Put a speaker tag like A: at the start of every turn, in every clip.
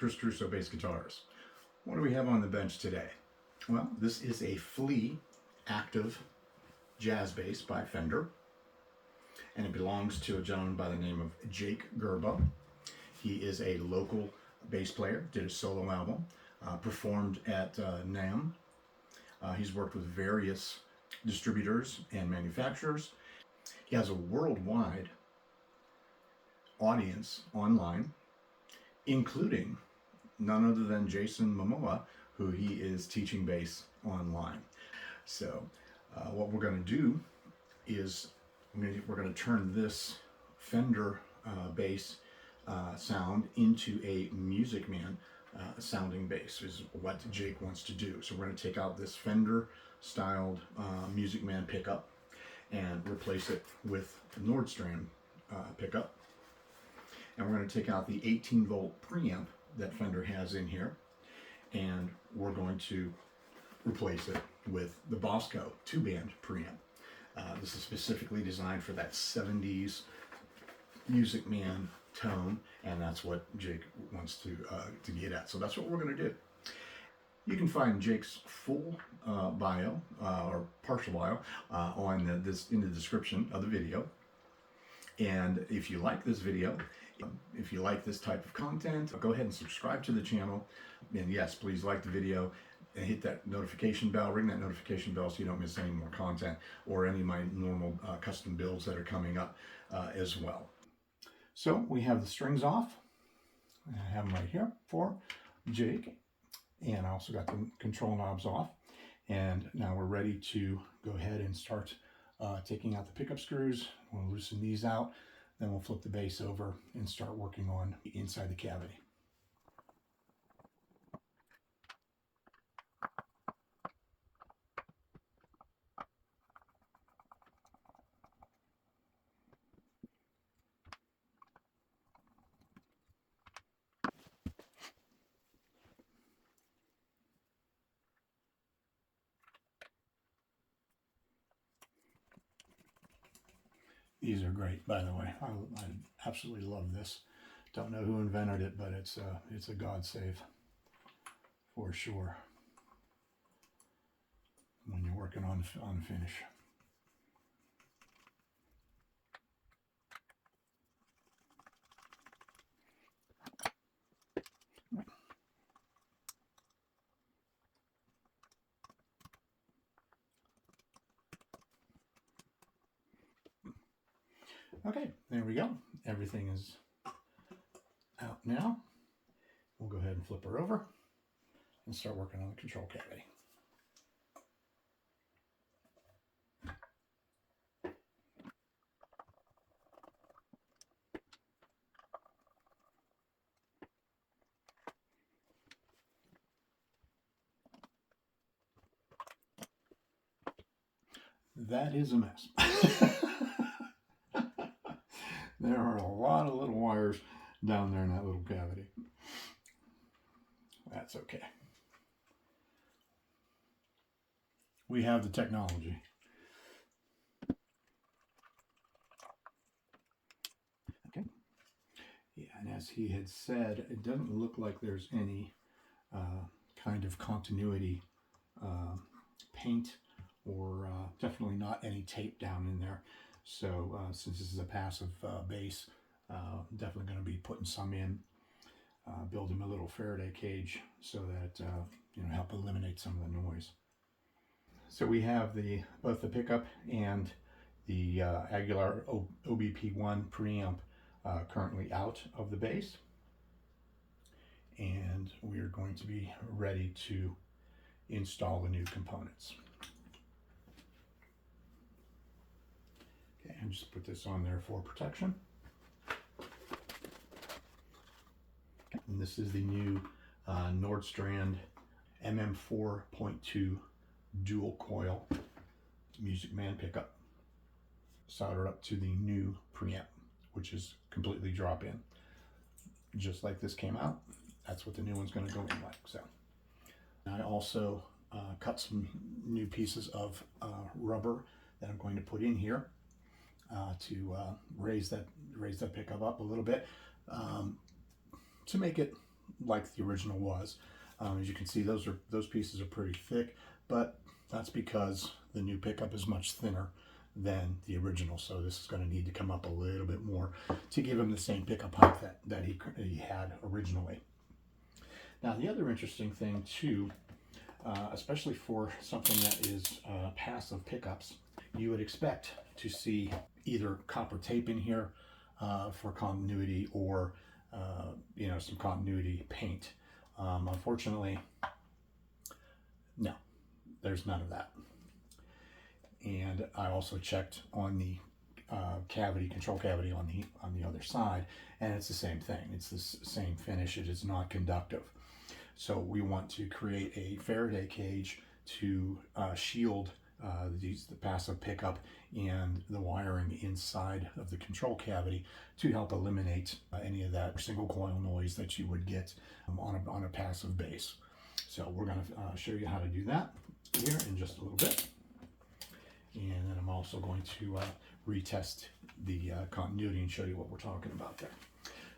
A: Chris Caruso Bass Guitars. What do we have on the bench today? Well, this is a Flea Active Jazz bass by Fender, and it belongs to a gentleman by the name of Jake Gerbo. He is a local bass player, did a solo album, performed at NAMM. He's worked with various distributors and manufacturers. He has a worldwide audience online, including none other than Jason Momoa, who he is teaching bass online. So what we're going to do is we're going to turn this Fender bass sound into a Music Man sounding bass, is what Jake wants to do. So we're going to take out this Fender styled Music Man pickup and replace it with a Nordstrand pickup. And we're going to take out the 18 volt preamp that Fender has in here, and we're going to replace it with the Boscoe 2-band preamp. This is specifically designed for that 70s Music Man tone, and that's what Jake wants to get at. So that's what we're going to do. You can find Jake's full bio or partial bio in the description of the video. And if you like this video, if you like this type of content, go ahead and subscribe to the channel. And yes, please like the video and hit that notification bell, ring that notification bell so you don't miss any more content or any of my normal custom builds that are coming up as well. So we have the strings off. I have them right here for Jake. And I also got the control knobs off. And now we're ready to go ahead and start taking out the pickup screws. We'll loosen these out. Then we'll flip the bass over and start working on inside the cavity. These are great, by the way. I absolutely love this. Don't know who invented it, but it's a God save for sure when you're working on finish. Okay, there we go. Everything is out now. We'll go ahead and flip her over and start working on the control cavity. That is a mess. There are a lot of little wires down there in that little cavity. That's okay. We have the technology. Okay. Yeah, and as he had said, it doesn't look like there's any kind of continuity paint or definitely not any tape down in there. So since this is a passive bass, definitely going to be putting some in, build him a little Faraday cage so that help eliminate some of the noise. So we have both the pickup and the Aguilar OBP1 preamp currently out of the bass, and we are going to be ready to install the new components. Okay, and just put this on there for protection. And this is the new Nordstrand MM4.2 dual coil Music Man pickup, soldered up to the new preamp, which is completely drop in. Just like this came out, that's what the new one's going to go in like. So I also cut some new pieces of rubber that I'm going to put in here to raise that pickup up a little bit, to make it like the original was. As you can see, those pieces are pretty thick, but that's because the new pickup is much thinner than the original, so this is going to need to come up a little bit more to give him the same pickup height that he had originally. Now, the other interesting thing too, especially for something that is passive pickups, you would expect to see either copper tape in here for continuity, or you know, some continuity paint. Unfortunately, no, there's none of that. And I also checked on the control cavity on the other side, and it's the same thing. It's the same finish. It is not conductive. So we want to create a Faraday cage to shield the passive pickup and the wiring inside of the control cavity to help eliminate any of that single coil noise that you would get on a passive bass. So we're going to show you how to do that here in just a little bit. And then I'm also going to retest the continuity and show you what we're talking about there.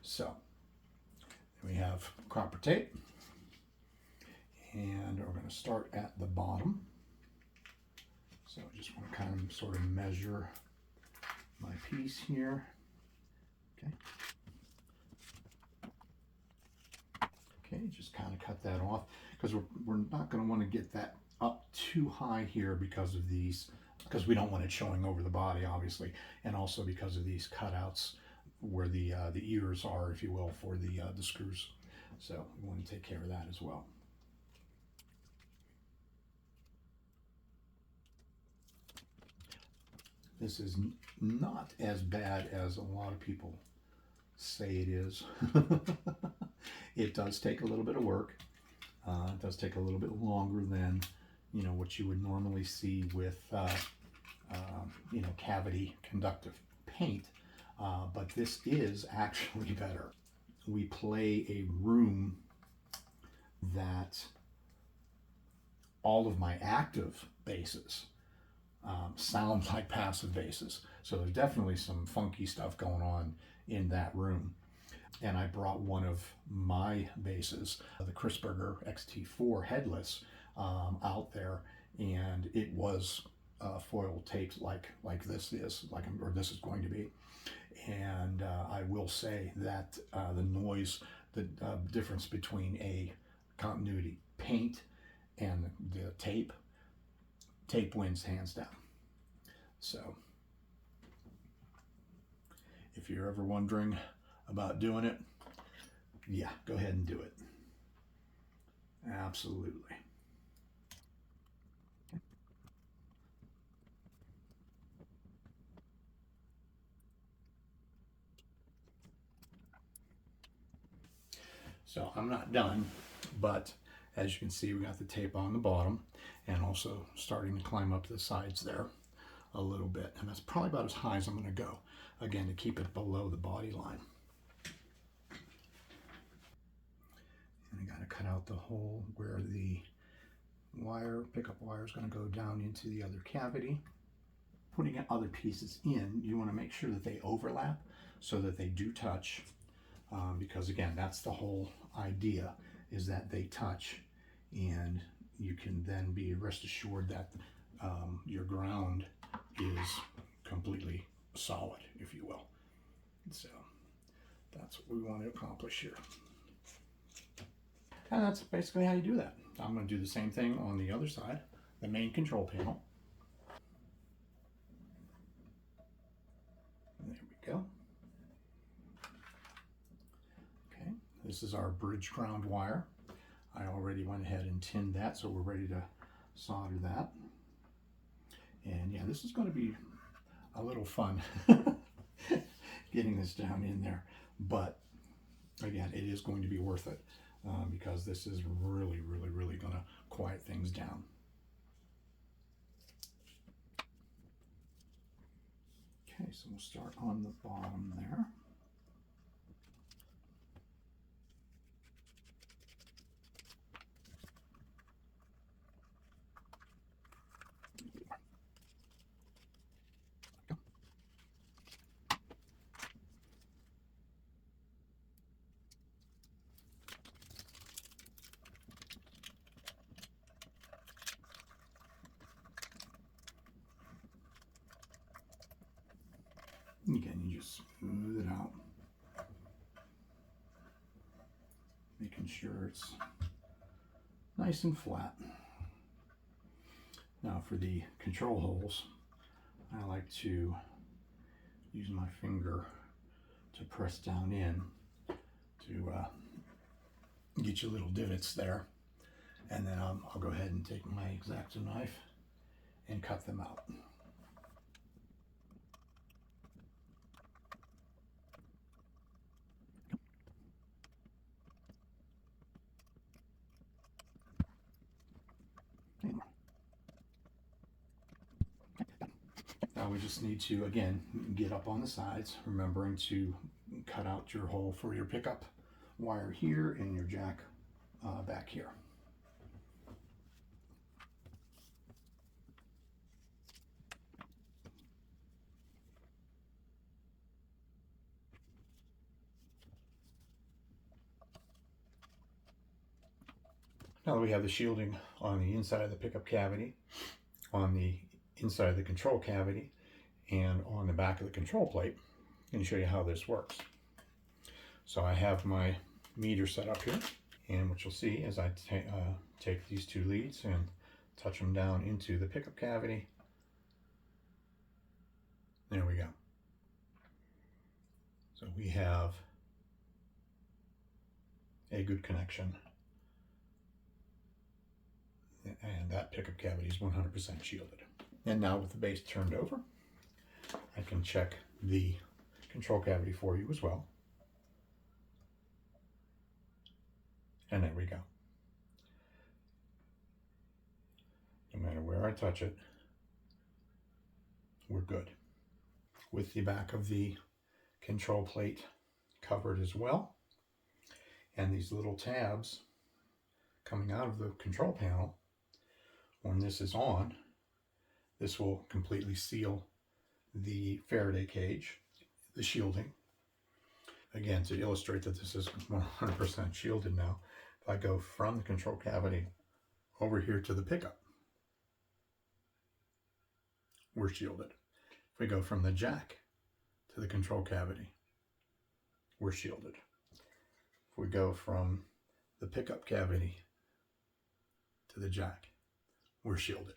A: So we have copper tape, and we're going to start at the bottom. So I just want to kind of sort of measure my piece here. Okay. Okay, just kind of cut that off, because we're not going to want to get that up too high here because of these, because we don't want it showing over the body, obviously, and also because of these cutouts where the ears are, if you will, for the screws. So we want to take care of that as well. This is not as bad as a lot of people say it is. It does take a little bit of work. It does take a little bit longer than, you know, what you would normally see with you know, cavity conductive paint, but this is actually better. We play a room that all of my active basses sound like passive basses. So there's definitely some funky stuff going on in that room. And I brought one of my basses, the Chris XT4 headless, out there, and it was foil taped like this is, or this is going to be. And I will say that the noise, the difference between a continuity paint and the tape wins hands down. So if you're ever wondering about doing it, yeah, go ahead and do it. Absolutely. So I'm not done, but as you can see, we got the tape on the bottom and also starting to climb up the sides there a little bit. And that's probably about as high as I'm going to go, again, to keep it below the body line. And I got to cut out the hole where the pickup wire is going to go down into the other cavity. Putting other pieces in, you want to make sure that they overlap so that they do touch, because again, that's the whole idea, is that they touch, and you can then be rest assured that your ground is completely solid, if you will. So that's what we want to accomplish here. And that's basically how you do that. I'm going to do the same thing on the other side, the main control panel. There we go. Okay, this is our bridge ground wire. I already went ahead and tinned that, so we're ready to solder that. And yeah, this is going to be a little fun getting this down in there, but again, it is going to be worth it, because this is really going to quiet things down. Okay, so we'll start on the bottom there. Again, you just smooth it out, making sure it's nice and flat. Now for the control holes, I like to use my finger to press down in to get you little divots there, and then I'll go ahead and take my X-Acto knife and cut them out. Now we just need to, again, get up on the sides, remembering to cut out your hole for your pickup wire here and your jack back here. Now that we have the shielding on the inside of the pickup cavity, on the inside of the control cavity, and on the back of the control plate, I'm going to show you how this works. So I have my meter set up here, and what you'll see is I take these two leads and touch them down into the pickup cavity. There we go. So we have a good connection, and that pickup cavity is 100% shielded. And now with the bass turned over, I can check the control cavity for you as well. And there we go. No matter where I touch it, we're good. With the back of the control plate covered as well, and these little tabs coming out of the control panel, when this is on, this will completely seal the Faraday cage, the shielding. Again, to illustrate that this is 100% shielded now, if I go from the control cavity over here to the pickup, we're shielded. If we go from the jack to the control cavity, we're shielded. If we go from the pickup cavity to the jack, we're shielded.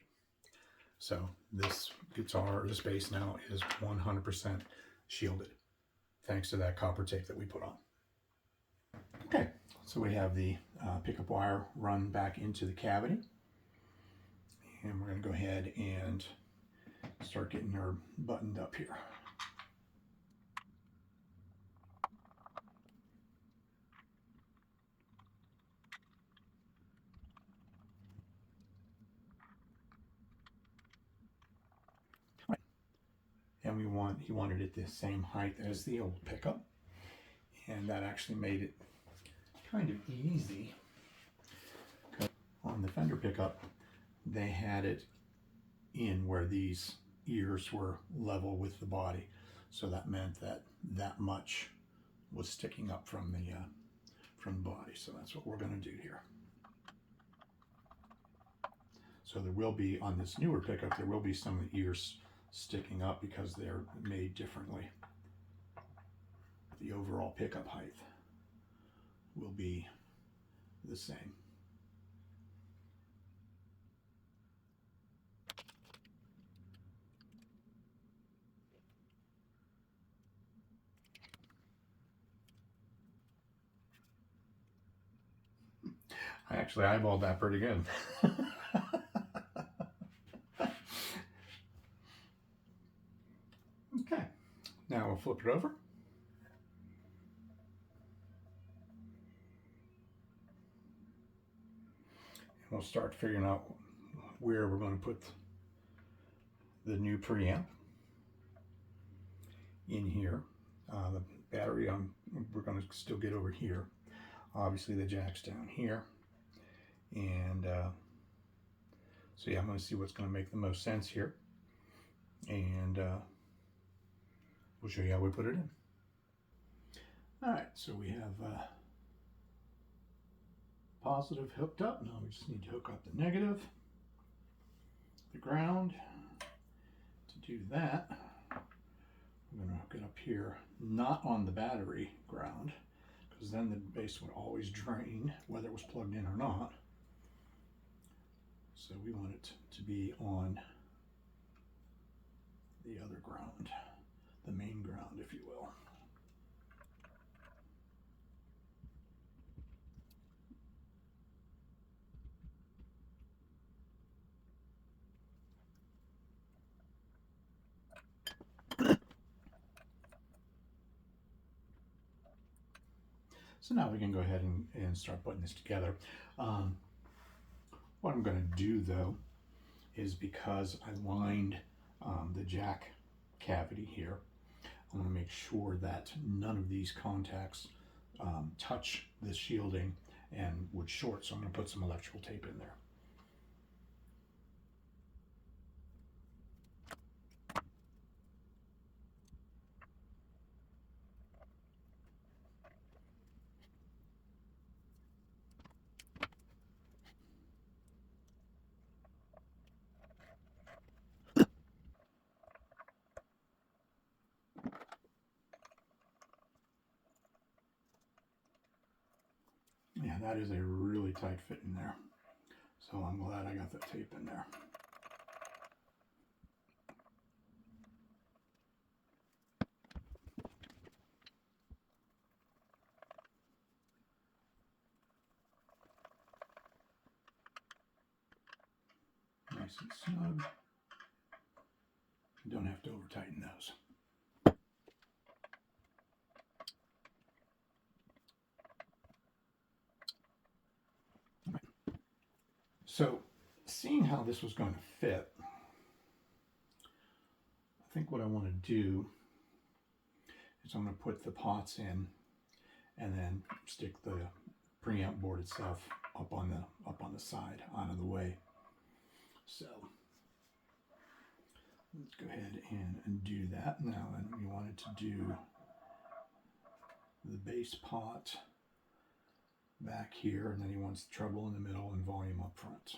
A: So this guitar, this bass now is 100% shielded, thanks to that copper tape that we put on. Okay, so we have the pickup wire run back into the cavity, and we're going to go ahead and start getting her buttoned up here. And he wanted it the same height as the old pickup, and that actually made it kind of easy. On the Fender pickup, they had it in where these ears were level with the body, so that meant that that much was sticking up from the body. So that's what we're going to do here. So there will be, on this newer pickup, there will be some of the ears sticking up because they're made differently. The overall pickup height will be the same. I actually eyeballed that pretty good. Okay, now we'll flip it over. And we'll start figuring out where we're going to put the new preamp in here. The battery we're going to still get over here. Obviously the jack's down here. And so yeah, I'm going to see what's going to make the most sense here. And we'll show you how we put it in. Alright, so we have positive hooked up. Now we just need to hook up the negative, the ground. To do that, I'm going to mock it up here, not on the battery ground, because then the bass would always drain whether it was plugged in or not. So we want it to be on the other ground, the main ground, if you will. So now we can go ahead and start putting this together. What I'm going to do though is, because I lined the jack cavity here, I want to make sure that none of these contacts touch the shielding and would short, so I'm going to put some electrical tape in there. Yeah, that is a really tight fit in there. So I'm glad I got the tape in there. Nice and snug. You don't have to over tighten those. So, seeing how this was going to fit, I think what I want to do is I'm going to put the pots in and then stick the preamp board itself up on the side, out of the way. So let's go ahead and do that now. And we wanted to do the bass pot back here, and then he wants treble in the middle and volume up front.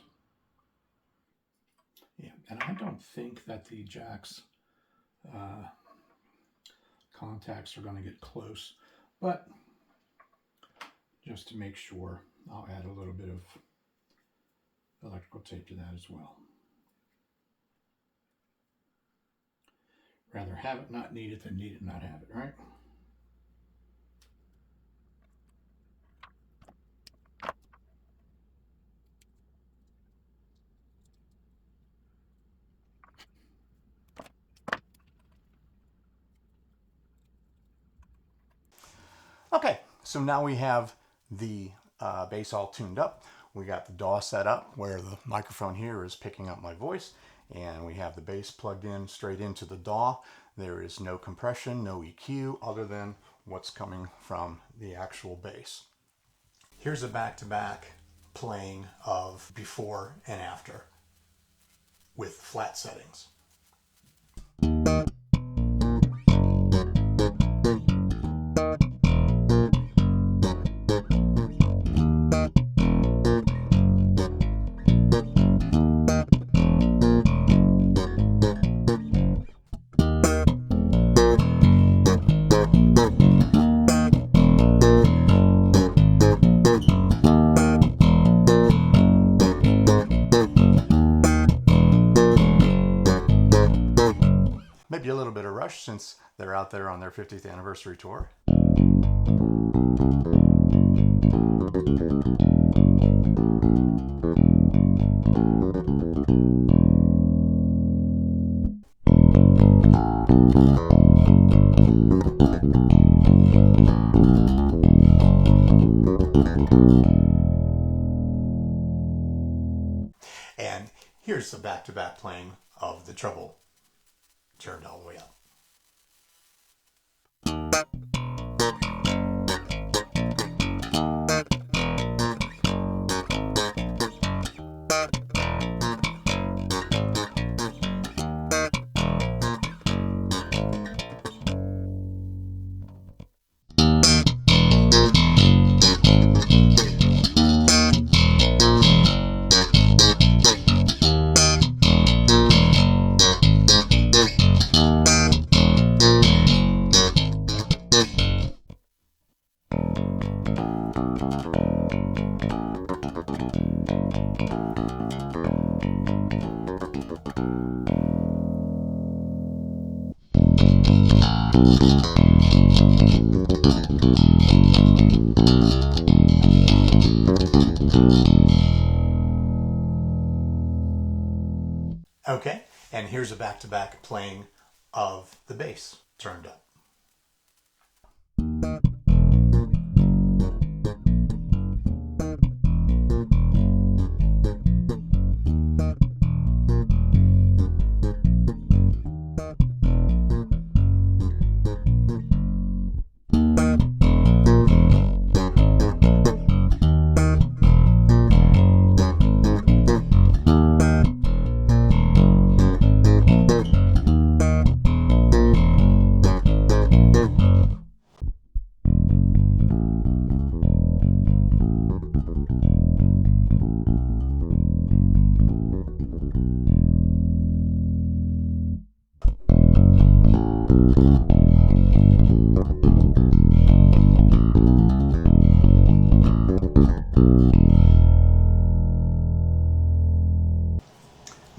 A: Yeah, and I don't think that the jack's contacts are going to get close, but just to make sure, I'll add a little bit of electrical tape to that as well. Rather have it not need it than need it not have it, right? Okay, so now we have the bass all tuned up. We got the DAW set up where the microphone here is picking up my voice, and we have the bass plugged in straight into the DAW. There is no compression, no EQ, other than what's coming from the actual bass. Here's a back-to-back playing of before and after with flat settings. Maybe a little bit of rush since they're out there on their 50th anniversary tour. And here's the back-to-back playing of the treble turned all the way up. Okay, and here's a back-to-back playing of the bass turned up.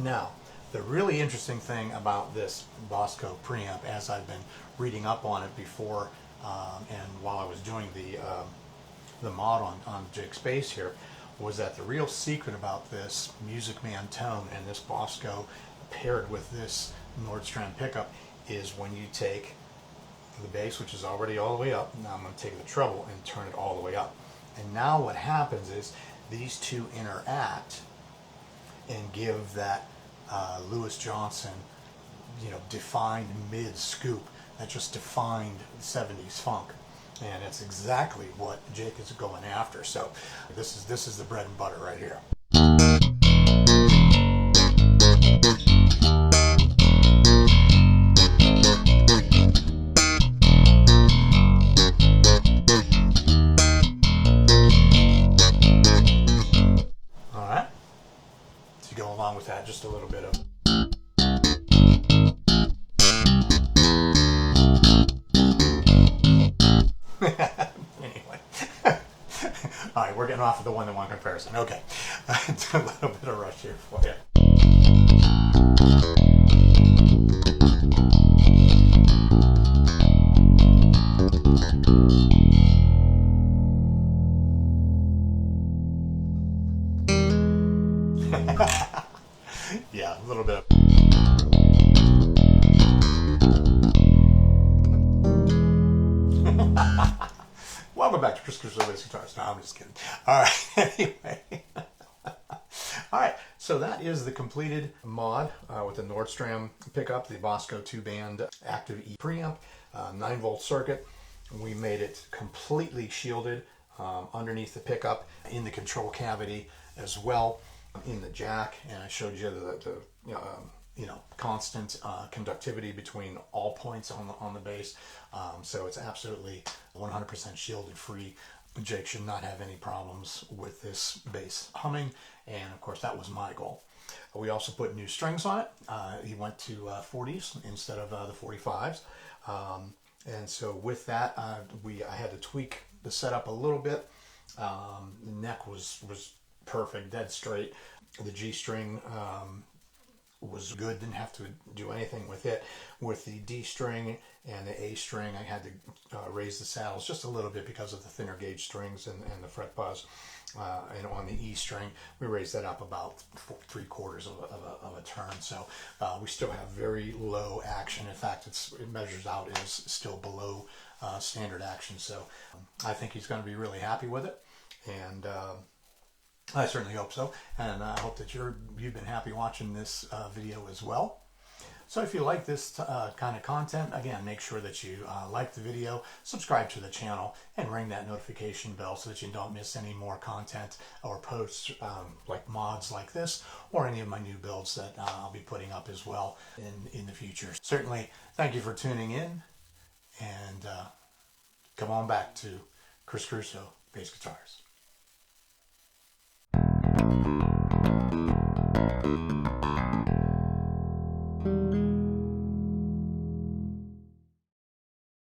A: Now, the really interesting thing about this Boscoe preamp, as I've been reading up on it before and while I was doing the mod on Jake's bass here, was that the real secret about this Music Man tone and this Boscoe paired with this Nordstrand pickup is when you take the bass, which is already all the way up, now I'm going to take the treble and turn it all the way up. And now what happens is these two interact and give that Louis Johnson, defined mid scoop that just defined 70s funk, and it's exactly what Jake is going after. So this is the bread and butter right here. All right, to go along with that, just a little bit of anyway. All right, we're getting off of the one-to-one comparison. Okay, do a little bit of rush here for you. Yeah, a little bit of Welcome back to Chris Caruso Bass Guitars. No, I'm just kidding. All right, anyway. All right, so that is the completed mod with the Nordstrand pickup, the Boscoe 2-band Active E preamp, 9-volt circuit. We made it completely shielded underneath the pickup, in the control cavity as well, in the jack, and I showed you the constant conductivity between all points on the bass. So it's absolutely 100% shielded free. Jake should not have any problems with this bass humming, and of course that was my goal. We also put new strings on it. He went to 40s instead of the 45s, and so with that I had to tweak the setup a little bit. The neck was perfect, dead straight. The G string was good, didn't have to do anything with it. With the D string and the A string, I had to raise the saddles just a little bit because of the thinner gauge strings and the fret buzz. And on the E string, we raised that up about 3/4 of a turn. So we still have very low action. In fact, it measures out as still below standard action. So I think he's going to be really happy with it. And I certainly hope so, and I hope that you've been happy watching this video as well. So if you like this kind of content, again, make sure that you like the video, subscribe to the channel, and ring that notification bell so that you don't miss any more content or posts like mods like this, or any of my new builds that I'll be putting up as well in the future. Certainly, thank you for tuning in, and come on back to Chris Caruso Bass Guitars.